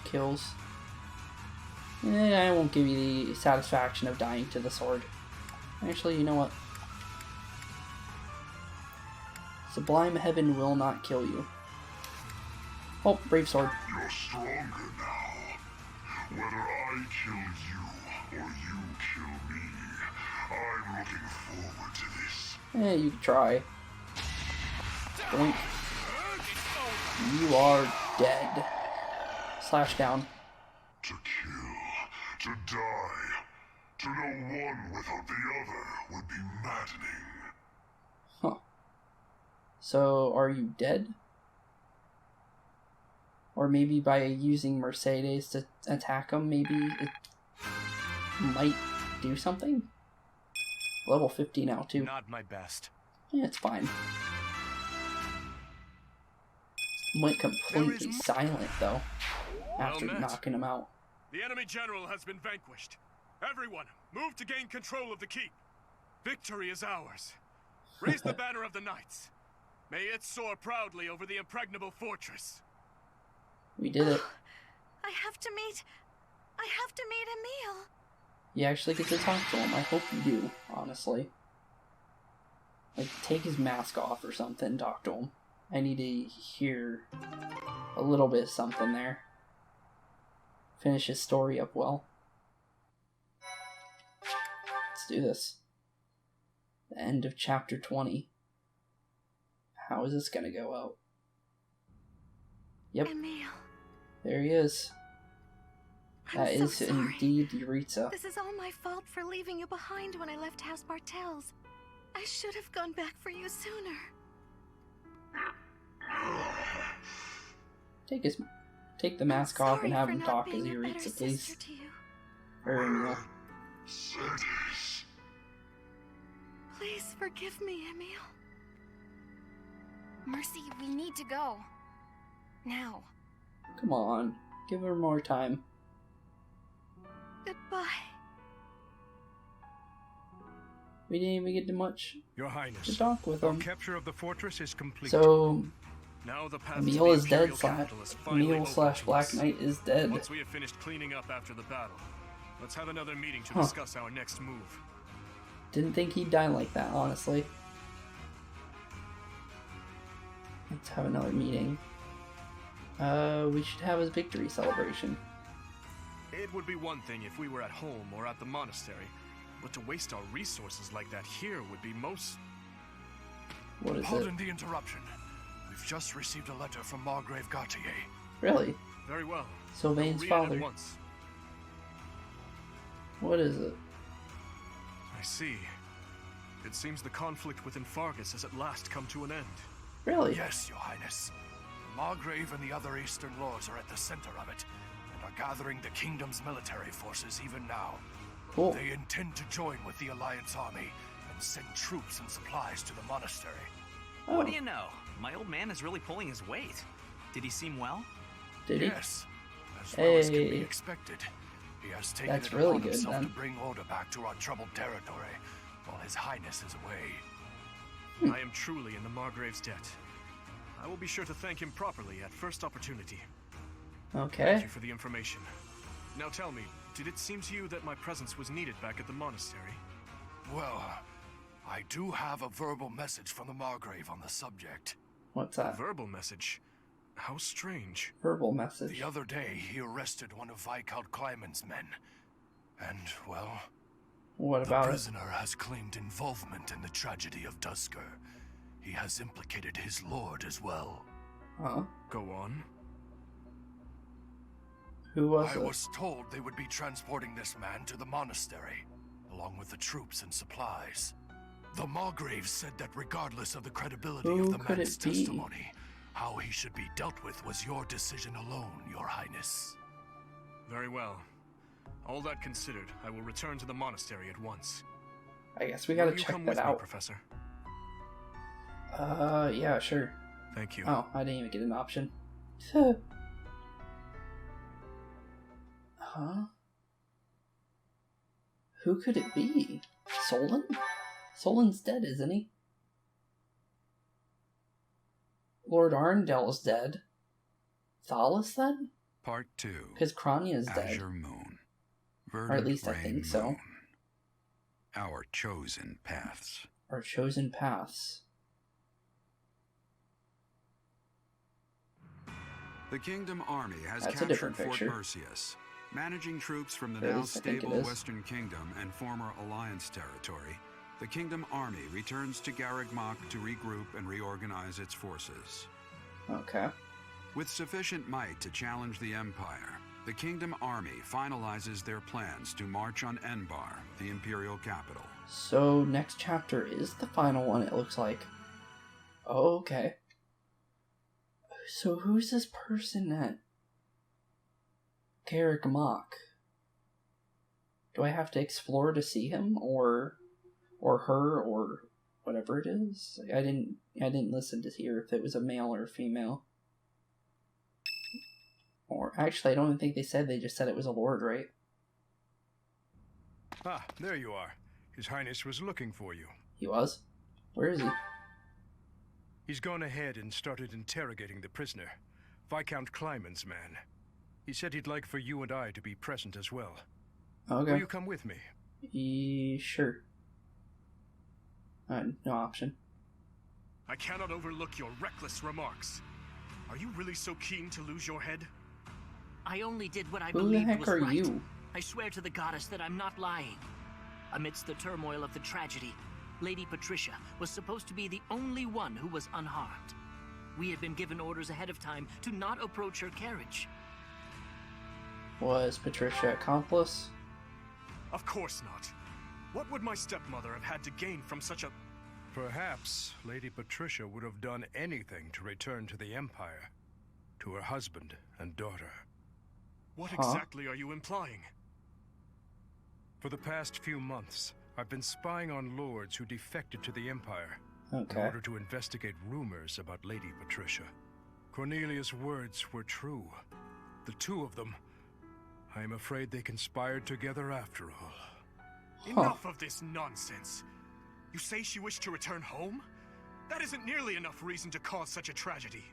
kills. I won't give you the satisfaction of dying to the sword. Actually, you know what? Sublime Heaven will not kill you. Oh, Brave Sword. You're stronger now. Whether I kill you or you kill me, I'm looking forward to this. You can try. Doink. You are dead. Slash down. To kill, to die, to know one without the other would be maddening. Huh. So, are you dead? Or maybe by using Merceus to attack him, maybe it might do something? Level 50 now, too. Not my best. Yeah, it's fine. Went completely silent, though, after knocking him out. The enemy general has been vanquished. Everyone, move to gain control of the keep. Victory is ours. Raise the banner of the knights. May it soar proudly over the impregnable fortress. We did it. I have to meet Emil. You actually get to talk to him. I hope you do, honestly. Like, take his mask off or something and talk to him. I need to hear a little bit of something there. Finish his story up well. Let's do this. The end of chapter 20. How is this gonna go out? Yep. Emil. There he is. That I'm so is sorry. indeed Yuritsa. This is all my fault for leaving you behind when I left House Bartels. I should have gone back for you sooner. Take the mask off and have him talk as Yuritsa, please. Or Emil. Please forgive me, Emil. Mercy, we need to go. Now. Come on. Give her more time. Goodbye. We didn't even get to much Your Highness, to talk with our him. capture of the fortress is complete. So, Now the path Emil to is the dead. Imperial capital is finally Emil open slash to Black us. Knight is dead. Once we have finished cleaning up after the battle, let's have another meeting to discuss our next move. Didn't think he'd die like that, honestly. Let's have another meeting. We should have his victory celebration. It would be one thing if we were at home or at the monastery, but to waste our resources like that here would be most... What is Pardon it? the interruption. We've just received a letter from Margrave Gautier. Really? Very well. Sylvain's Read it father. at once. What is it? I see. It seems the conflict within Faerghus has at last come to an end. Really? Yes, Your Highness. Margrave and the other Eastern Lords are at the center of it, and are gathering the kingdom's military forces even now. Cool. They intend to join with the Alliance army and send troops and supplies to the monastery. Oh. What do you know? my old man is really pulling his weight. Did he seem well? Did he? Yes, as well as can be expected. He has taken it upon himself to bring order back to our troubled territory, while His Highness is away. I am truly in the Margrave's debt. I will be sure to thank him properly at first opportunity. Okay. Thank you for the information. Now tell me, did it seem to you that my presence was needed back at the monastery? Well, I do have a verbal message from the Margrave on the subject. What's that? A verbal message? How strange. Verbal message. The other day, he arrested one of Viscount Kleiman's men. And, well... What about the prisoner has claimed involvement in the tragedy of Duscur. He has implicated his lord as well. Huh? Go on. Who was it? I was told they would be transporting this man to the monastery, along with the troops and supplies. The Margrave said that regardless of the credibility of the man's testimony, how he should be dealt with was your decision alone, Your Highness. Very well. All that considered, I will return to the monastery at once. I guess we gotta check that out. Me, Professor? Yeah, sure. Thank you. Oh, I didn't even get an option. Huh? Who could it be? Solon? Solon's dead, isn't he? Lord Arundel's dead. Thalos then? Part 2. Because Kronya's dead. Azure Moon. Or at least I think so. Moon. Our chosen paths. Our chosen paths. The Kingdom Army has captured Fort Merceus. Managing troops from the now stable Western Kingdom and former Alliance territory, the Kingdom Army returns to Garreg Mach to regroup and reorganize its forces. Okay. With sufficient might to challenge the Empire, the Kingdom Army finalizes their plans to march on Enbar, the Imperial capital. So, next chapter is the final one, it looks like. Oh, okay. So, who's this person at Garreg Mach? Do I have to explore to see him, or her, or whatever it is? I didn't listen to hear if it was a male or a female. Or actually, I don't even think they said. They just said it was a lord, right? Ah, there you are. His Highness was looking for you. He was? Where is he? He's gone ahead and started interrogating the prisoner, Viscount Kleiman's man. He said he'd like for you and I to be present as well. Okay. Will you come with me? Sure. No option. I cannot overlook your reckless remarks. Are you really so keen to lose your head? I only did what I Who believed the heck was are right. you? I swear to the goddess that I'm not lying. Amidst the turmoil of the tragedy, Lady Patricia was supposed to be the only one who was unharmed. We had been given orders ahead of time to not approach her carriage. Was Patricia accomplice? Of course not. What would my stepmother have had to gain from such a... Perhaps Lady Patricia would have done anything to return to the Empire, to her husband and daughter. What exactly are you implying? For the past few months, I've been spying on lords who defected to the Empire in order to investigate rumors about Lady Patricia. Cornelius' words were true. The two of them, I am afraid they conspired together after all. Enough of this nonsense. You say she wished to return home? That isn't nearly enough reason to cause such a tragedy.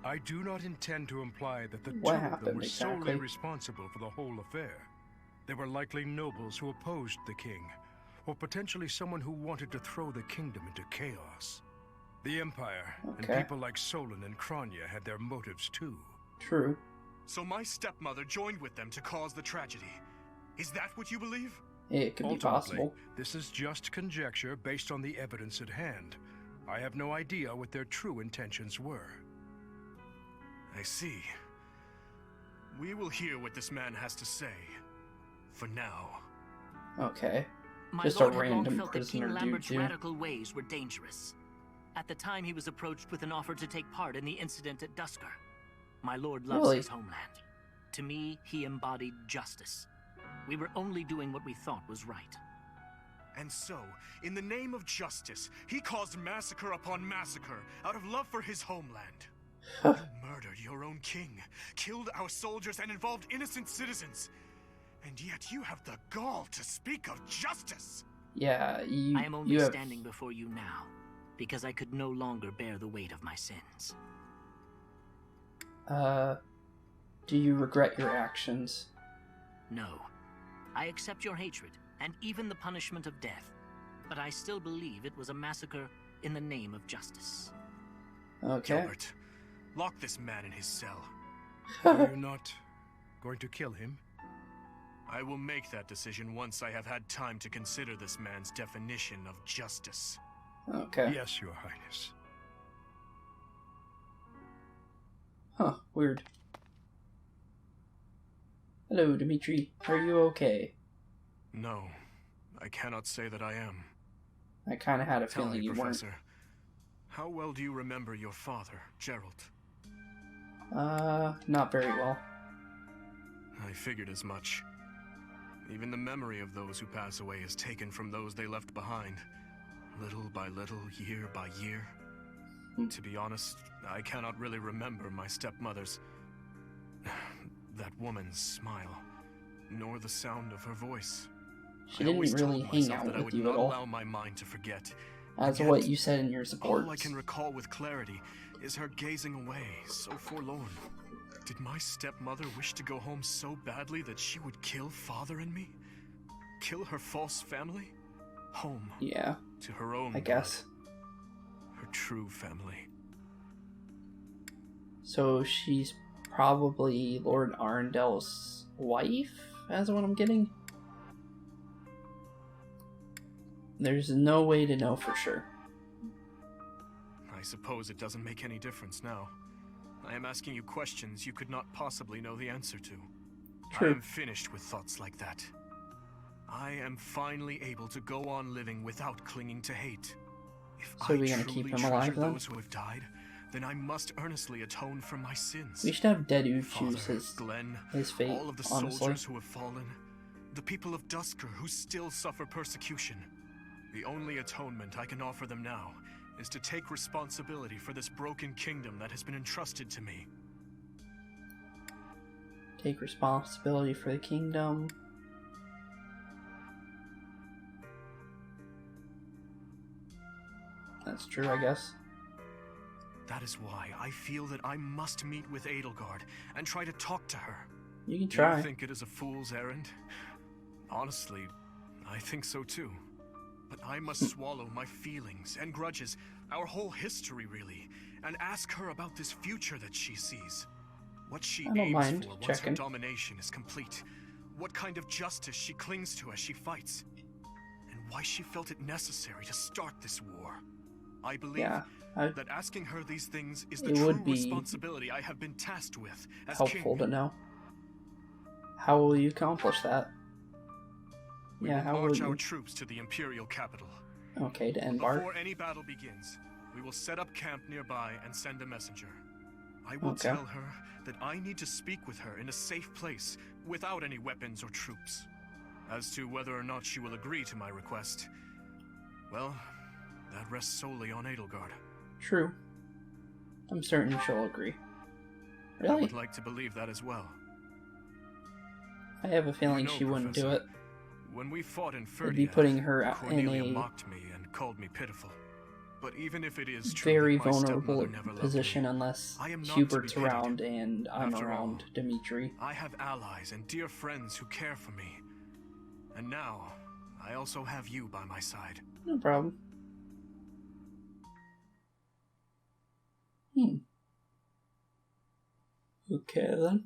I do not intend to imply that the two of them were solely responsible for the whole affair. They were likely nobles who opposed the king, or potentially someone who wanted to throw the kingdom into chaos. The Empire and people like Solon and Kronya had their motives too. True. So my stepmother joined with them to cause the tragedy. Is that what you believe? It could be possible. This is just conjecture based on the evidence at hand. I have no idea what their true intentions were. I see. We will hear what this man has to say. For now. Okay. My Just lord a random had long felt that prisoner King Lambert's dude, radical ways were dangerous. At the time, he was approached with an offer to take part in the incident at Duscur. My lord loves his homeland. To me, he embodied justice. We were only doing what we thought was right. And so, in the name of justice, he caused massacre upon massacre out of love for his homeland. You murdered your own king, killed our soldiers, and involved innocent citizens. And yet you have the gall to speak of justice! Yeah, I am only standing before you now, because I could no longer bear the weight of my sins. Do you regret your actions? No. I accept your hatred, and even the punishment of death, but I still believe it was a massacre in the name of justice. Okay. Gilbert, lock this man in his cell. Are you not going to kill him? I will make that decision once I have had time to consider this man's definition of justice. Okay. Yes, Your Highness. Huh, weird. Hello, Dimitri. Are you okay? No, I cannot say that I am. I kind of had a Tell feeling me, you Professor, weren't. how well do you remember your father, Gerald? Not very well. I figured as much. Even the memory of those who pass away is taken from those they left behind, little by little, year by year. To be honest, I cannot really remember my stepmother's... that woman's smile, nor the sound of her voice. She didn't really hang out with you at all. Allow my mind to forget. As what you said in your supports. All I can recall with clarity is her gazing away, so forlorn. Did my stepmother wish to go home so badly that she would kill father and me? Kill her false family? Home. Yeah. To her own I guess. blood. Her true family. So she's probably Lord Arundel's wife, as what I'm getting? There's no way to know for sure. I suppose it doesn't make any difference now. I am asking you questions you could not possibly know the answer to. True. I am finished with thoughts like that. I am finally able to go on living without clinging to hate. If So I we're gonna truly keep him alive treasure then? those who have died, then I must earnestly atone for my sins. We should have Dedu Father, choose Glenn, his fate, all of the honestly. soldiers who have fallen, the people of Dusker who still suffer persecution. The only atonement I can offer them now is to take responsibility for this broken kingdom that has been entrusted to me. Take responsibility for the kingdom. That's true, I guess. That is why I feel that I must meet with Edelgard and try to talk to her. You can try. Do you think it is a fool's errand? Honestly, I think so too. But I must swallow my feelings and grudges, our whole history really, and ask her about this future that she sees. What she aims for once her domination is complete. What kind of justice she clings to as she fights. And why she felt it necessary to start this war. I believe that asking her these things is the true responsibility I have been tasked with as helpful king. to know. How will you accomplish that? We will march our troops to the Imperial capital. Okay, to Enbar. Before any battle begins, we will set up camp nearby and send a messenger. I will tell her that I need to speak with her in a safe place, without any weapons or troops. As to whether or not she will agree to my request, well, that rests solely on Edelgard. True. I'm certain she'll agree. Really? I would like to believe that as well. I have a feeling she wouldn't do it. When we fought in Faerghus, It'd be putting her Cornelia in a mocked me and called me pitiful. But even if it is true very that my vulnerable stepmother never loved position me, unless I am not Hubert's to be around hated. and I'm After around all, Dimitri. I have allies and dear friends who care for me. And now, I also have you by my side. No problem. Okay then.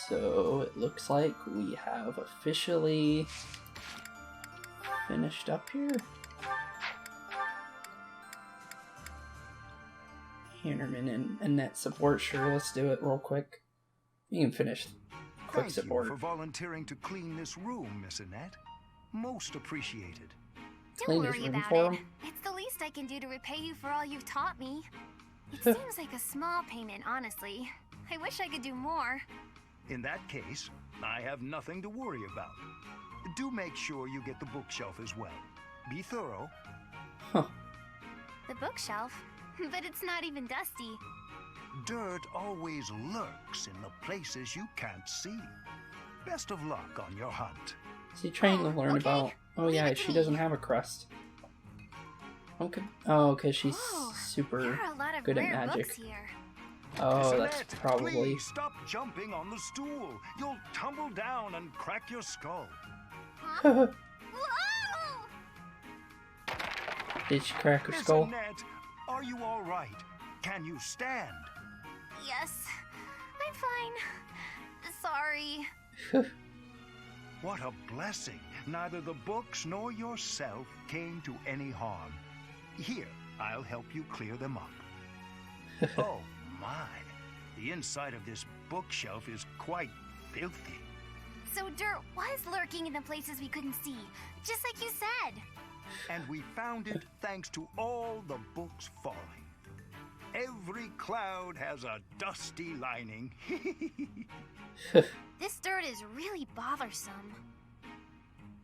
So it looks like we have officially finished up here. Hannerman and Annette support, sure, let's do it real quick. You can finish quick support. Thank you for volunteering to clean this room, Miss Annette. Most appreciated. Don't worry about it. It's the least I can do to repay you for all you've taught me. It seems like a small payment, honestly. I wish I could do more. In that case, I have nothing to worry about. Do make sure you get the bookshelf as well. Be thorough. Huh. The bookshelf? But it's not even dusty. Dirt always lurks in the places you can't see. Best of luck on your hunt. Is he trying to learn about... Oh yeah, she doesn't have a crest. Okay. Oh, because she's super good at magic. Oh, that's probably... Please stop jumping on the stool. You'll tumble down and crack your skull. Huh? Did she crack her skull? Miss Annette, are you all right? Can you stand? Yes, I'm fine. Sorry. What a blessing. Neither the books nor yourself came to any harm. Here, I'll help you clear them up. Oh my, the inside of this bookshelf is quite filthy. So dirt was lurking in the places we couldn't see, just like you said. And we found it thanks to all the books falling. Every cloud has a dusty lining. This dirt is really bothersome.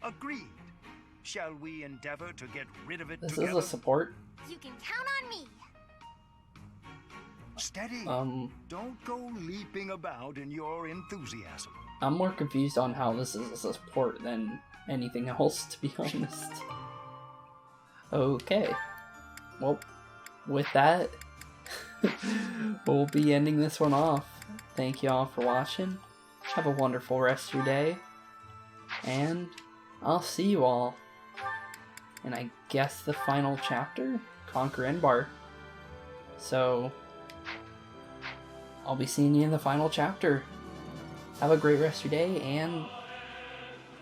Agreed. Shall we endeavor to get rid of it This together? is a support. You can count on me. Steady. Don't go leaping about in your enthusiasm. I'm more confused on how this is a support than anything else, to be honest. Okay. Well, with that, we'll be ending this one off. Thank you all for watching. Have a wonderful rest of your day. And I'll see you all in, I guess, the final chapter? Conquer Endbar. So, I'll be seeing you in the final chapter. Have a great rest of your day, and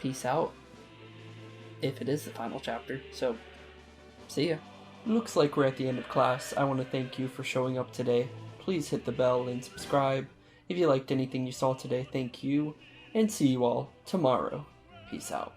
peace out. If it is the final chapter. So, see ya. Looks like we're at the end of class. I want to thank you for showing up today. Please hit the bell and subscribe. If you liked anything you saw today, thank you. And see you all tomorrow. Peace out.